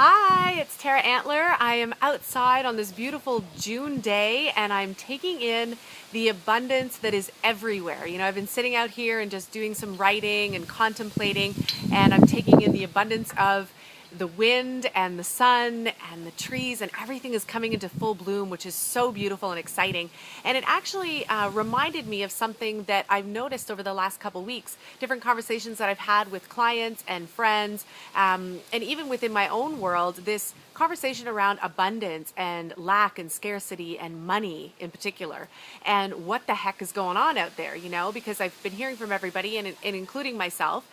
Hi, it's Tara Antler. I am outside on this beautiful June day and I'm taking in the abundance that is everywhere. I've been sitting out here and just doing some writing and contemplating, and I'm taking in the abundance of the wind and the sun and the trees, and everything is coming into full bloom, which is so beautiful and exciting. And it actually reminded me of something that I've noticed over the last couple weeks, different conversations that I've had with clients and friends, and even within my own world, this conversation around abundance and lack and scarcity and money in particular, and what the heck is going on out there, because I've been hearing from everybody, and including myself,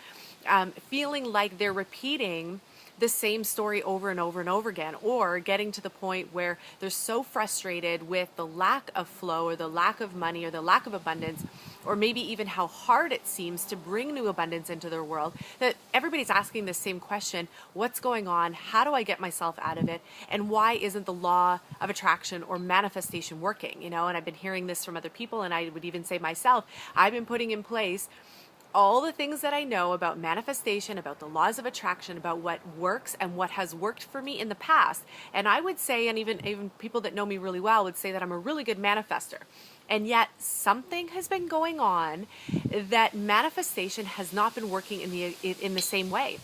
feeling like they're repeating the same story over and over and over again, or getting to the point where they're so frustrated with the lack of flow or the lack of money or the lack of abundance, or maybe even how hard it seems to bring new abundance into their world, that everybody's asking the same question: what's going on? How do I get myself out of it? And why isn't the law of attraction or manifestation working? And I've been hearing this from other people, and I would even say myself, I've been putting in place all the things that I know about manifestation, about the laws of attraction, about what works and what has worked for me in the past. And I would say, and even people that know me really well would say, that I'm a really good manifester. And yet something has been going on that manifestation has not been working in the same way.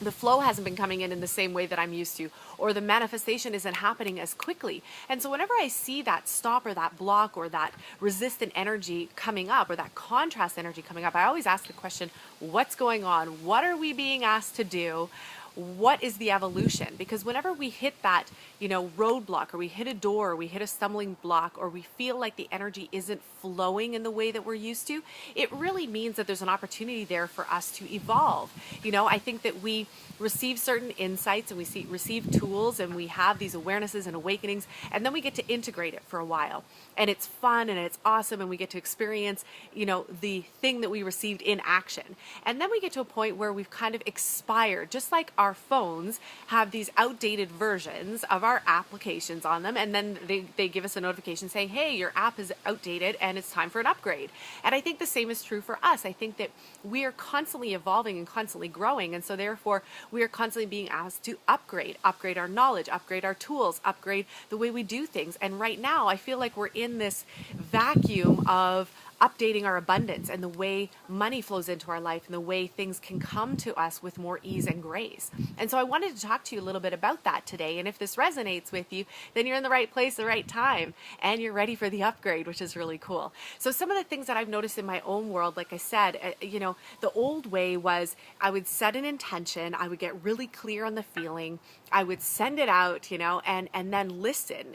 The flow hasn't been coming in the same way that I'm used to, or the manifestation isn't happening as quickly. And so whenever I see that stop or that block or that resistant energy coming up, or that contrast energy coming up, I always ask the question: what's going on? What are we being asked to do? What is the evolution? Because whenever we hit that, roadblock, or we hit a door, or we hit a stumbling block, or we feel like the energy isn't flowing in the way that we're used to, it really means that there's an opportunity there for us to evolve. I think that we receive certain insights, and we receive tools, and we have these awarenesses and awakenings, and then we get to integrate it for a while. And it's fun and it's awesome, and we get to experience, the thing that we received in action. And then we get to a point where we've kind of expired, just like our phones have these outdated versions of our applications on them, and then they give us a notification saying, hey, your app is outdated and it's time for an upgrade. And I think the same is true for us. I think that we are constantly evolving and constantly growing, and so therefore we are constantly being asked to upgrade our knowledge, upgrade our tools, upgrade the way we do things. And right now I feel like we're in this vacuum of updating our abundance and the way money flows into our life and the way things can come to us with more ease and grace. And so I wanted to talk to you a little bit about that today. And if this resonates with you, then you're in the right place, the right time, and you're ready for the upgrade, which is really cool. So some of the things that I've noticed in my own world, like I said, the old way was I would set an intention, I would get really clear on the feeling, I would send it out, and then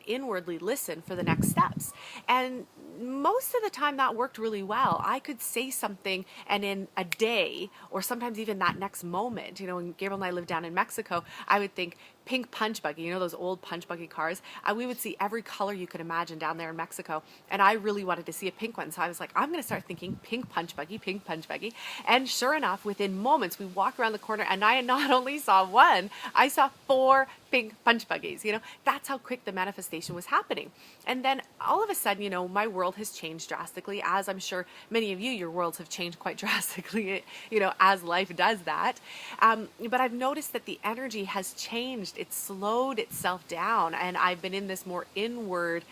inwardly listen for the next steps. And most of the time that worked really well. I could say something, and in a day, or sometimes even that next moment, when Gabriel and I lived down in Mexico, I would think pink punch buggy, those old punch buggy cars. We would see every color you could imagine down there in Mexico, and I really wanted to see a pink one. So I was like, I'm going to start thinking pink punch buggy, pink punch buggy. And sure enough, within moments, we walked around the corner, and I not only saw one, I saw 4 pink punch buggies. That's how quick the manifestation was happening. And then all of a sudden, my world has changed drastically, as I'm sure many of you, your worlds have changed quite drastically, as life does that. But I've noticed that the energy has changed. It's slowed itself down, and I've been in this more inward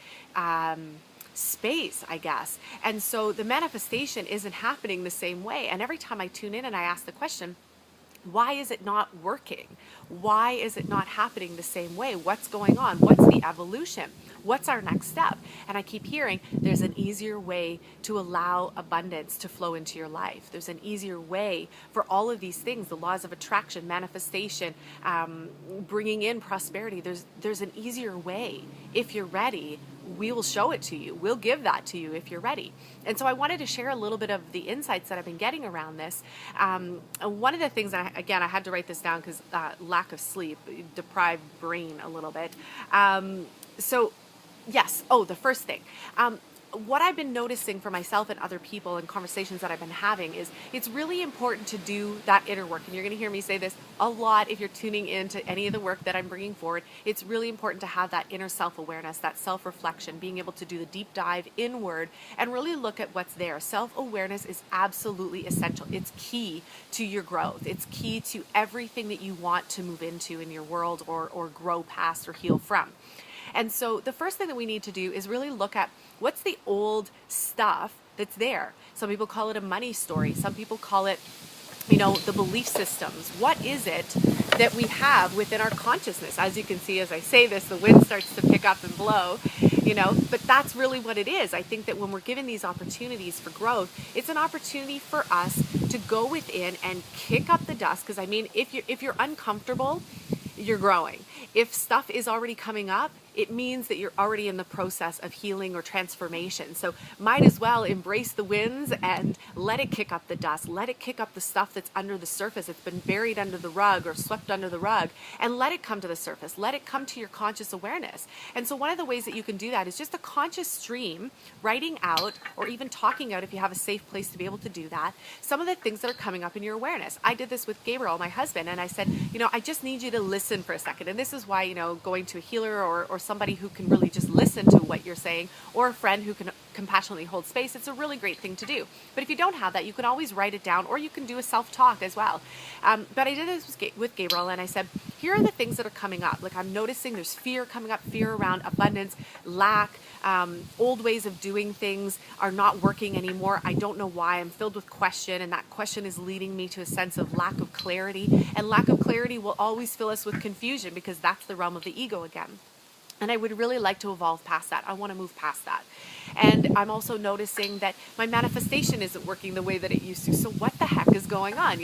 space, I guess. And so the manifestation isn't happening the same way. And every time I tune in and I ask the question, why is it not working? Why is it not happening the same way? What's going on? What's the evolution? What's our next step? And I keep hearing there's an easier way to allow abundance to flow into your life. There's an easier way for all of these things, the laws of attraction, manifestation, bringing in prosperity. There's an easier way. If you're ready, we will show it to you. We'll give that to you if you're ready. And so I wanted to share a little bit of the insights that I've been getting around this. One of the things, I had to write this down because lack of sleep, deprived brain a little bit. Yes. Oh, the first thing. what I've been noticing for myself and other people and conversations that I've been having is it's really important to do that inner work. And you're going to hear me say this a lot if you're tuning into any of the work that I'm bringing forward. It's really important to have that inner self-awareness, that self-reflection, being able to do the deep dive inward and really look at what's there. Self-awareness is absolutely essential. It's key to your growth. It's key to everything that you want to move into in your world or grow past or heal from. And so the first thing that we need to do is really look at what's the old stuff that's there. Some people call it a money story. Some people call it, the belief systems. What is it that we have within our consciousness? As you can see, as I say this, the wind starts to pick up and blow, but that's really what it is. I think that when we're given these opportunities for growth, it's an opportunity for us to go within and kick up the dust. Because if you're uncomfortable, you're growing. If stuff is already coming up, it means that you're already in the process of healing or transformation. So might as well embrace the winds and let it kick up the dust. Let it kick up the stuff that's under the surface. It's been buried under the rug or swept under the rug, and let it come to the surface. Let it come to your conscious awareness. And so one of the ways that you can do that is just a conscious stream, writing out or even talking out if you have a safe place to be able to do that, some of the things that are coming up in your awareness. I did this with Gabriel, my husband, and I said, I just need you to listen for a second. And this is why, going to a healer or somebody who can really just listen to what you're saying, or a friend who can compassionately hold space, it's a really great thing to do. But if you don't have that, you can always write it down, or you can do a self-talk as well. But I did this with Gabriel, and I said, here are the things that are coming up. Like, I'm noticing there's fear coming up, fear around abundance, lack, old ways of doing things are not working anymore. I don't know why. I'm filled with question, and that question is leading me to a sense of lack of clarity. And lack of clarity will always fill us with confusion, because that's the realm of the ego again. And I would really like to evolve past that. I want to move past that. And I'm also noticing that my manifestation isn't working the way that it used to. So what the heck is going on,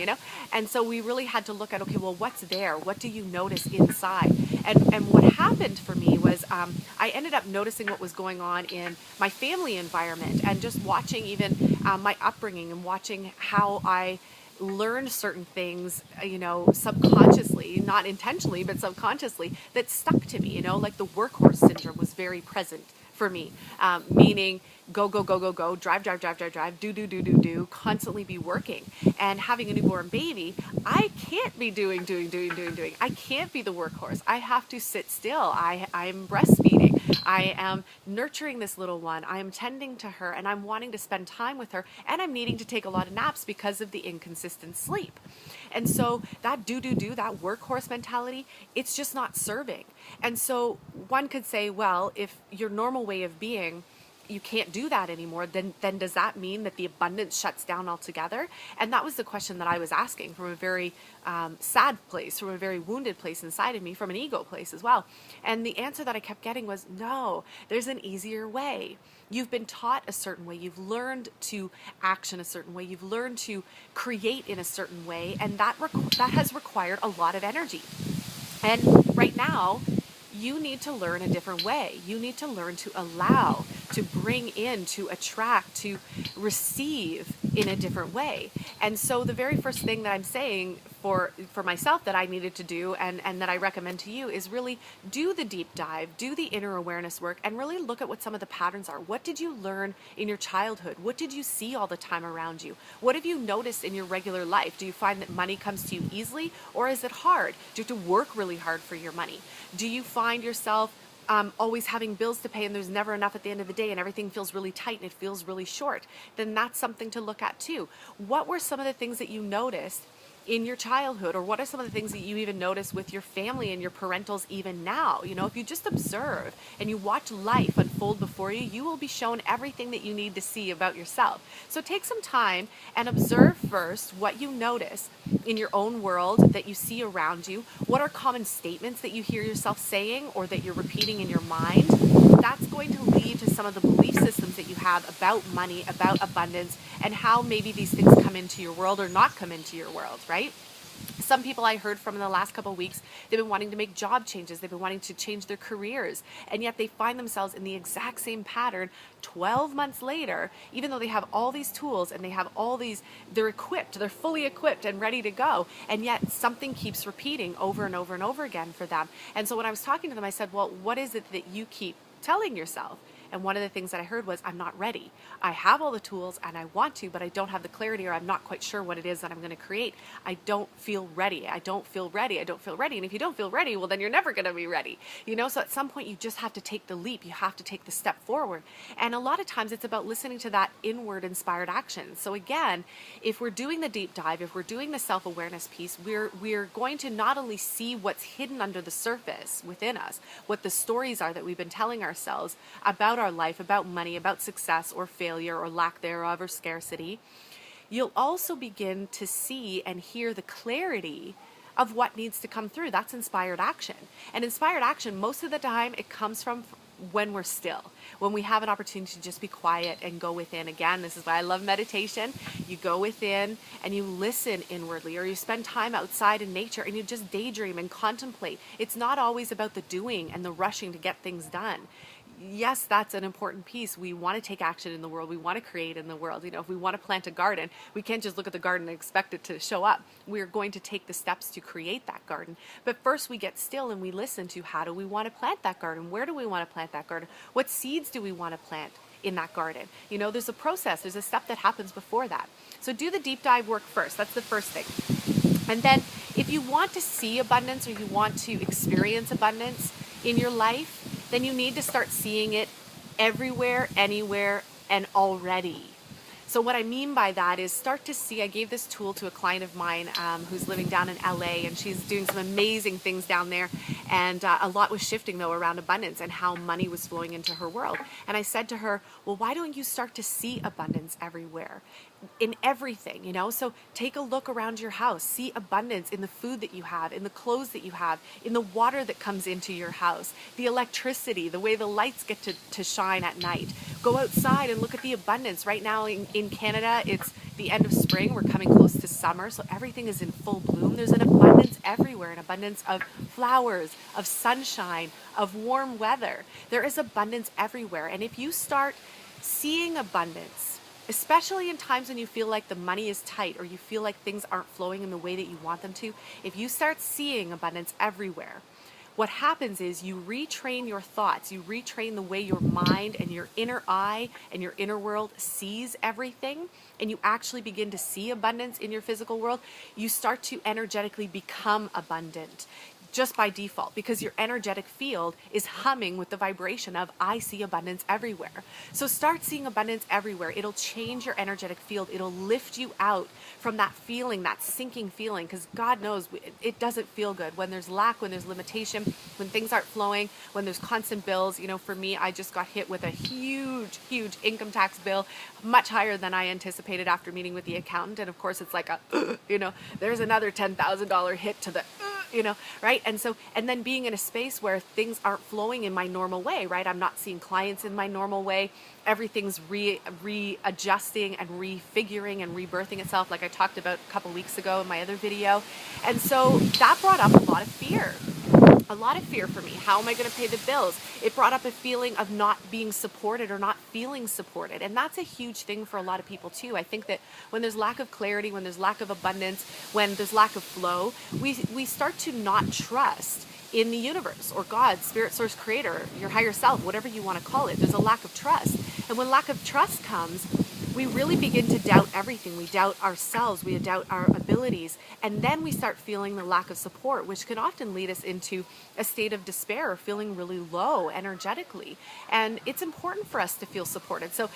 And so we really had to look at, okay, well, what's there? What do you notice inside? And what happened for me was I ended up noticing what was going on in my family environment, and just watching even my upbringing, and watching how I learned certain things, subconsciously, not intentionally, but subconsciously, that stuck to me, like the workhorse syndrome was very present for me, meaning go, go, go, go, go, drive, drive, drive, drive, drive, do, constantly be working. And having a newborn baby, I can't be doing. I can't be the workhorse. I have to sit still. I'm breastfeeding. I am nurturing this little one. I am tending to her, and I'm wanting to spend time with her, and I'm needing to take a lot of naps because of the inconsistent sleep. And so that that workhorse mentality, it's just not serving. And so one could say, well, if your normal way of being, you can't do that anymore, then does that mean that the abundance shuts down altogether? And that was the question that I was asking from a very sad place, from a very wounded place inside of me, from an ego place as well. And the answer that I kept getting was, no, there's an easier way. You've been taught a certain way. You've learned to action a certain way. You've learned to create in a certain way, and that has required a lot of energy. And right now, you need to learn a different way. You need to learn to allow, to bring in, to attract, to receive in a different way. And so the very first thing that I'm saying for myself that I needed to do, and that I recommend to you, is really do the deep dive, do the inner awareness work, and really look at what some of the patterns are. What did you learn in your childhood? What did you see all the time around you? What have you noticed in your regular life? Do you find that money comes to you easily, or is it hard? Do you have to work really hard for your money? Do you find yourself always having bills to pay, and there's never enough at the end of the day, and everything feels really tight and it feels really short? Then that's something to look at too. What were some of the things that you noticed in your childhood, or what are some of the things that you even notice with your family and your parentals even now? If you just observe and you watch life unfold before you, you will be shown everything that you need to see about yourself. So take some time and observe first what you notice in your own world that you see around you. What are common statements that you hear yourself saying or that you're repeating in your mind? That's going to lead to some of the belief systems that you have about money, about abundance, and how maybe these things come into your world or not come into your world, right? Some people I heard from in the last couple of weeks, they've been wanting to make job changes. They've been wanting to change their careers. And yet they find themselves in the exact same pattern 12 months later, even though they have all these tools and they have all these, they're equipped, they're fully equipped and ready to go. And yet something keeps repeating over and over and over again for them. And so when I was talking to them, I said, well, what is it that you keep telling yourself? And one of the things that I heard was, I'm not ready. I have all the tools and I want to, but I don't have the clarity, or I'm not quite sure what it is that I'm going to create. I don't feel ready. I don't feel ready. I don't feel ready. And if you don't feel ready, well, then you're never going to be ready. So at some point you just have to take the leap. You have to take the step forward. And a lot of times it's about listening to that inward inspired action. So again, if we're doing the deep dive, if we're doing the self-awareness piece, we're going to not only see what's hidden under the surface within us, what the stories are that we've been telling ourselves about our life, about money, about success or failure or lack thereof or scarcity. You'll also begin to see and hear the clarity of what needs to come through. That's inspired action. And inspired action, most of the time, it comes from when we're still, when we have an opportunity to just be quiet and go within. Again, this is why I love meditation. You go within and you listen inwardly, or you spend time outside in nature and you just daydream and contemplate. It's not always about the doing and the rushing to get things done. Yes, that's an important piece. We want to take action in the world. We want to create in the world. If we want to plant a garden, we can't just look at the garden and expect it to show up. We're going to take the steps to create that garden. But first we get still and we listen to, how do we want to plant that garden? Where do we want to plant that garden? What seeds do we want to plant in that garden? There's a process. There's a step that happens before that. So do the deep dive work first. That's the first thing. And then if you want to see abundance, or you want to experience abundance in your life, then you need to start seeing it everywhere, anywhere, and already. So what I mean by that is start to see, I gave this tool to a client of mine who's living down in LA, and she's doing some amazing things down there. And a lot was shifting though around abundance and how money was flowing into her world. And I said to her, well, why don't you start to see abundance everywhere? In everything, So take a look around your house, see abundance in the food that you have, in the clothes that you have, in the water that comes into your house, the electricity, the way the lights get to shine at night. Go outside and look at the abundance. Right now in Canada, it's the end of spring. We're coming close to summer, so everything is in full bloom. There's an abundance everywhere, an abundance of flowers, of sunshine, of warm weather. There is abundance everywhere. And if you start seeing abundance, especially in times when you feel like the money is tight, or you feel like things aren't flowing in the way that you want them to, if you start seeing abundance everywhere, what happens is you retrain your thoughts, you retrain the way your mind and your inner eye and your inner world sees everything, and you actually begin to see abundance in your physical world. You start to energetically become abundant just by default, because your energetic field is humming with the vibration of, I see abundance everywhere. So start seeing abundance everywhere. It'll change your energetic field. It'll lift you out from that feeling, that sinking feeling, because God knows it doesn't feel good when there's lack, when there's limitation, when things aren't flowing, when there's constant bills. For me, I just got hit with a huge income tax bill, much higher than I anticipated after meeting with the accountant. And of course it's like there's another $10,000 hit to the right? And then being in a space where things aren't flowing in my normal way, right? I'm not seeing clients in my normal way. Everything's readjusting and refiguring and rebirthing itself, like I talked about a couple weeks ago in my other video. And so that brought up a lot of fear. A lot of fear for me. How am I going to pay the bills? It brought up a feeling of not being supported or not feeling supported. And that's a huge thing for a lot of people too. I think that when there's lack of clarity, when there's lack of abundance, when there's lack of flow, we start to not trust in the universe or God, spirit, source, creator, your higher self, whatever you want to call it. There's a lack of trust. And when lack of trust comes, we really begin to doubt everything. We doubt ourselves, we doubt our abilities, and then we start feeling the lack of support, which can often lead us into a state of despair, or feeling really low energetically. And it's important for us to feel supported. So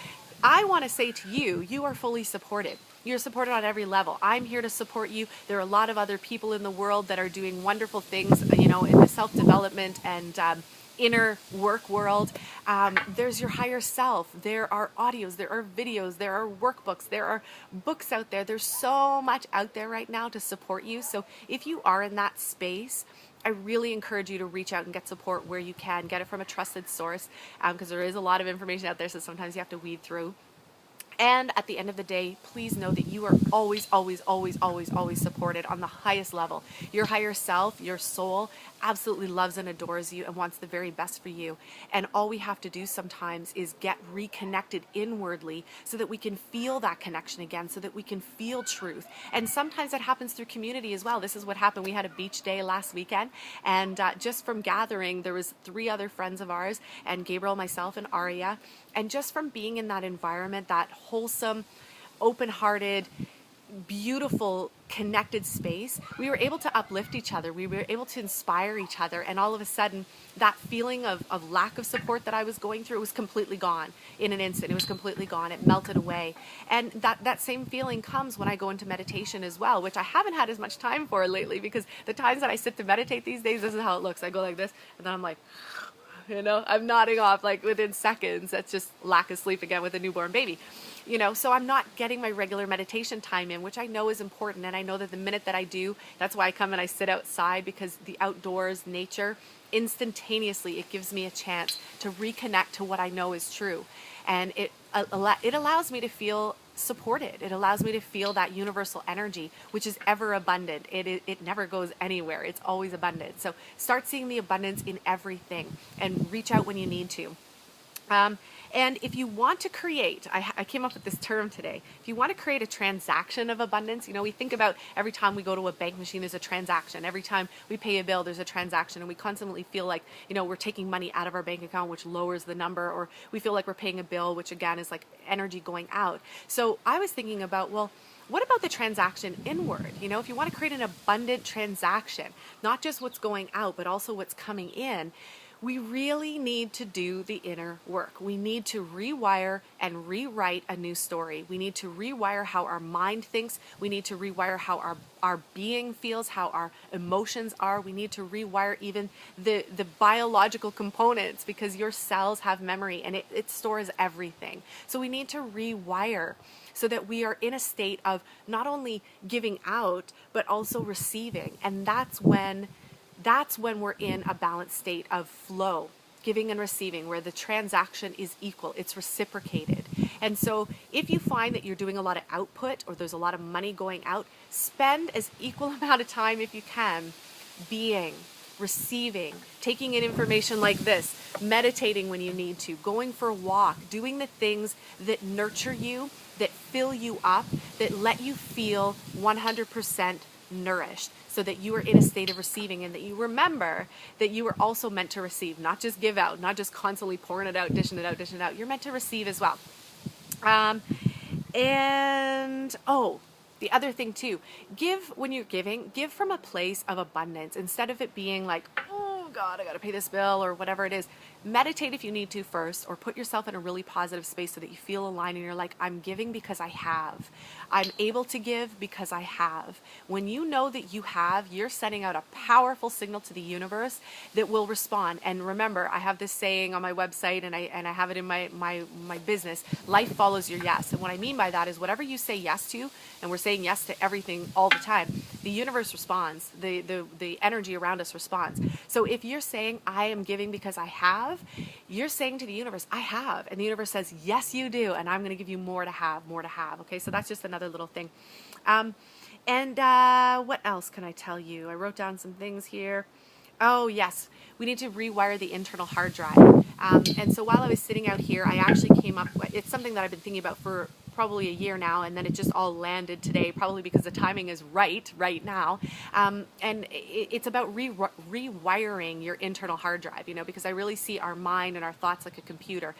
I want to say to you, you are fully supported. You're supported on every level. I'm here to support you. There are a lot of other people in the world that are doing wonderful things, in the self-development and inner work world. There's your higher self. There are audios, there are videos, there are workbooks, there are books out there. There's so much out there right now to support you. So if you are in that space, I really encourage you to reach out and get support where you can. Get it from a trusted source, because there is a lot of information out there, so sometimes you have to weed through. And at the end of the day, please know that you are always, always, always, always, always supported on the highest level. Your higher self, your soul, absolutely loves and adores you and wants the very best for you. And all we have to do sometimes is get reconnected inwardly so that we can feel that connection again, so that we can feel truth. And sometimes that happens through community as well. This is what happened. We had a beach day last weekend, and just from gathering, there was 3 other friends of ours, and Gabriel, myself, and Aria. And just from being in that environment, that wholesome, open-hearted, beautiful, connected space, we were able to uplift each other. We were able to inspire each other. And all of a sudden, that feeling of lack of support that I was going through, it was completely gone in an instant. It was completely gone. It melted away. And that same feeling comes when I go into meditation as well, which I haven't had as much time for lately, because the times that I sit to meditate these days, this is how it looks. I go like this, and then I'm like, I'm nodding off like within seconds. That's just lack of sleep again with a newborn baby. So I'm not getting my regular meditation time in, which I know is important. And I know that the minute that I do, that's why I come and I sit outside, because the outdoors, nature, instantaneously, it gives me a chance to reconnect to what I know is true. And it allows me to feel supported. It allows me to feel that universal energy, which is ever abundant. It never goes anywhere. It's always abundant. So start seeing the abundance in everything and reach out when you need to. And if you want to create, I came up with this term today, if you want to create a transaction of abundance, we think about every time we go to a bank machine, there's a transaction. Every time we pay a bill, there's a transaction. And we constantly feel like, we're taking money out of our bank account, which lowers the number, or we feel like we're paying a bill, which again is like energy going out. So I was thinking about, well, what about the transaction inward? If you want to create an abundant transaction, not just what's going out, but also what's coming in, we really need to do the inner work. We need to rewire and rewrite a new story. We need to rewire how our mind thinks. We need to rewire how our being feels, how our emotions are. We need to rewire even the biological components, because your cells have memory and it stores everything. So we need to rewire so that we are in a state of not only giving out, but also receiving. And that's when we're in a balanced state of flow, giving and receiving, where the transaction is equal, it's reciprocated. And so if you find that you're doing a lot of output, or there's a lot of money going out, spend as equal amount of time, if you can, being, receiving, taking in information like this, meditating when you need to, going for a walk, doing the things that nurture you, that fill you up, that let you feel 100% nourished, so that you are in a state of receiving, and that you remember that you are also meant to receive, not just give out, not just constantly pouring it out, dishing it out, dishing it out. You're meant to receive as well. The other thing too, when you're giving, give from a place of abundance, instead of it being like, oh God, I got to pay this bill or whatever it is. Meditate if you need to first, or put yourself in a really positive space so that you feel aligned and you're like, I'm giving because I have. I'm able to give because I have. When you know that you have, you're sending out a powerful signal to the universe that will respond. And remember, I have this saying on my website, and I have it in my business, life follows your yes. And what I mean by that is whatever you say yes to, and we're saying yes to everything all the time, the universe responds. The energy around us responds. So if you're saying, I am giving because I have, you're saying to the universe, I have. And the universe says, yes, you do. And I'm going to give you more to have, more to have. Okay, so that's just another little thing. What else can I tell you? I wrote down some things here. Oh, yes. We need to rewire the internal hard drive. And so while I was sitting out here, I actually came up with, it's something that I've been thinking about for probably a year now, and then it just all landed today, probably because the timing is right now. And it's about rewiring your internal hard drive, because I really see our mind and our thoughts like a computer,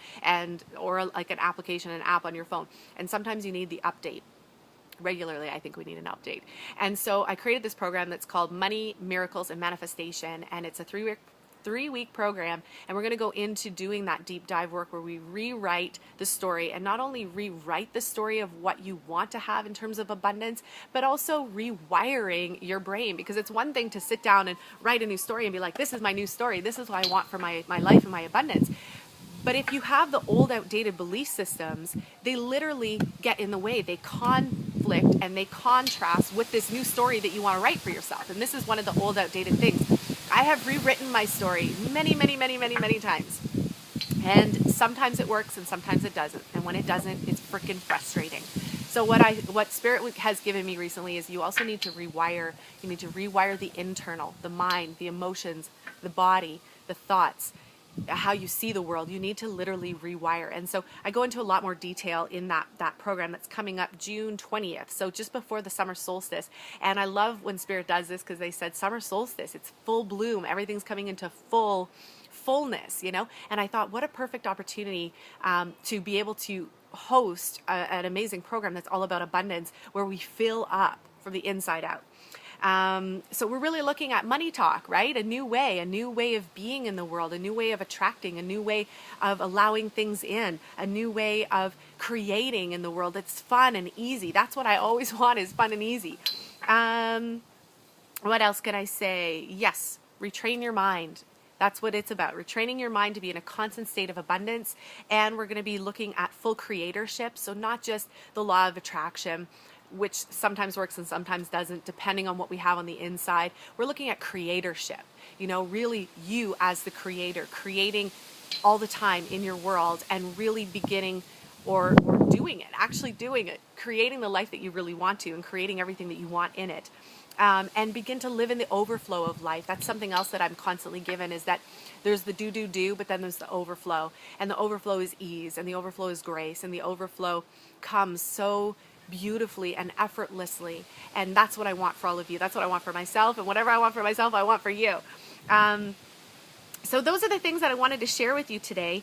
or like an application, an app on your phone. And sometimes you need the update. Regularly, I think we need an update. And so I created this program that's called Money, Miracles, and Manifestation, and it's a three-week program, and we're going to go into doing that deep dive work where we rewrite the story, and not only rewrite the story of what you want to have in terms of abundance, but also rewiring your brain, because it's one thing to sit down and write a new story and be like, this is my new story, this is what I want for my life and my abundance. But if you have the old outdated belief systems, they literally get in the way. They conflict and they contrast with this new story that you want to write for yourself. And this is one of the old outdated things. I have rewritten my story many, many, many, many, many times. And sometimes it works and sometimes it doesn't. And when it doesn't, it's freaking frustrating. So what Spirit has given me recently is you also need to rewire. You need to rewire the internal, the mind, the emotions, the body, the thoughts, how you see the world. You need to literally rewire. And so I go into a lot more detail in that program that's coming up June 20th. So just before the summer solstice. And I love when Spirit does this because they said summer solstice, it's full bloom. Everything's coming into fullness, you know? And I thought, what a perfect opportunity to be able to host an amazing program that's all about abundance, where we fill up from the inside out. So we're really looking at money talk, right? A new way of being in the world, a new way of attracting, a new way of allowing things in, a new way of creating in the world that's fun and easy. That's what I always want, is fun and easy. What else can I say? Yes, retrain your mind. That's what it's about, retraining your mind to be in a constant state of abundance. And we're going to be looking at full creatorship. So not just the law of attraction, which sometimes works and sometimes doesn't, depending on what we have on the inside. We're looking at creatorship, you know, really you as the creator, creating all the time in your world and really beginning or doing it, actually doing it, creating the life that you really want to and creating everything that you want in it. And begin to live in the overflow of life. That's something else that I'm constantly given, is that there's the do, but then there's the overflow. And the overflow is ease, and the overflow is grace, and the overflow comes so beautifully and effortlessly. And that's what I want for all of you. That's what I want for myself. And whatever I want for myself, I want for you. So those are the things that I wanted to share with you today.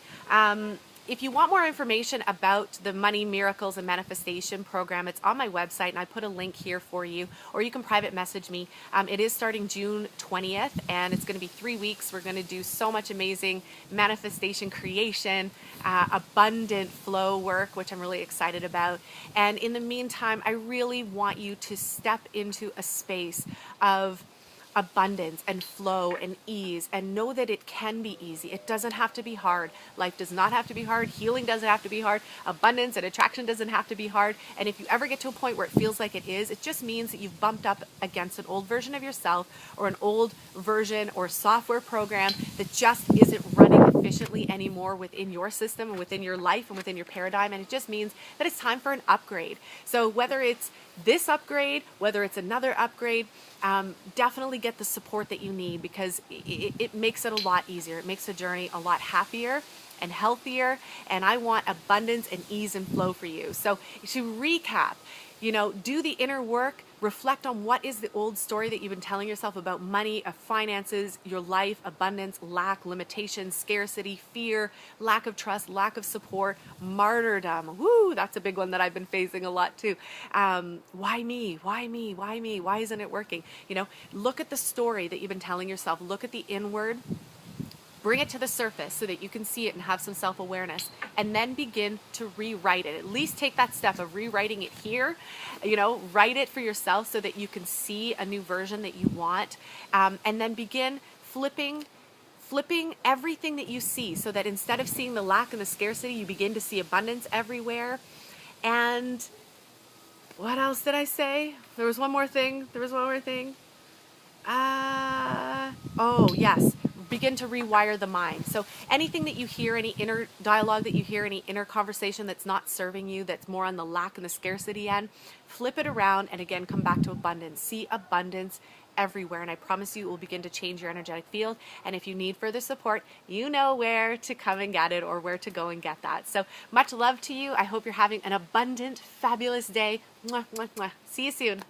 If you want more information about the Money Miracles and Manifestation program, it's on my website, and I put a link here for you, or you can private message me. It is starting June 20th, and it's going to be 3 weeks. We're going to do so much amazing manifestation, creation, abundant flow work, which I'm really excited about. And in the meantime, I really want you to step into a space of abundance and flow and ease, and know that it can be easy. It doesn't have to be hard. Life does not have to be hard. Healing doesn't have to be hard. Abundance and attraction doesn't have to be hard. And if you ever get to a point where it feels like it is, it just means that you've bumped up against an old version of yourself, or an old version or software program that just isn't running efficiently anymore within your system and within your life and within your paradigm. And it just means that it's time for an upgrade. So whether it's this upgrade, whether it's another upgrade, definitely get the support that you need, because it makes it a lot easier. It makes the journey a lot happier and healthier, and I want abundance and ease and flow for you. So to recap, you know, do the inner work, reflect on what is the old story that you've been telling yourself about money, of finances, your life, abundance, lack, limitation, scarcity, fear, lack of trust, lack of support, martyrdom. Woo, that's a big one that I've been facing a lot too. Why me? Why me? Why me? Why isn't it working? You know, look at the story that you've been telling yourself. Look at the inward. Bring it to the surface so that you can see it and have some self-awareness, and then begin to rewrite it. At least take that step of rewriting it here, you know, write it for yourself so that you can see a new version that you want, and then begin flipping everything that you see, so that instead of seeing the lack and the scarcity, you begin to see abundance everywhere. And what else did I say? There was one more thing. Oh, yes. Begin to rewire the mind. So anything that you hear, any inner dialogue that you hear, any inner conversation that's not serving you, that's more on the lack and the scarcity end, flip it around and again, come back to abundance. See abundance everywhere. And I promise you, it will begin to change your energetic field. And if you need further support, you know where to come and get it, or where to go and get that. So much love to you. I hope you're having an abundant, fabulous day. Mwah, mwah, mwah. See you soon.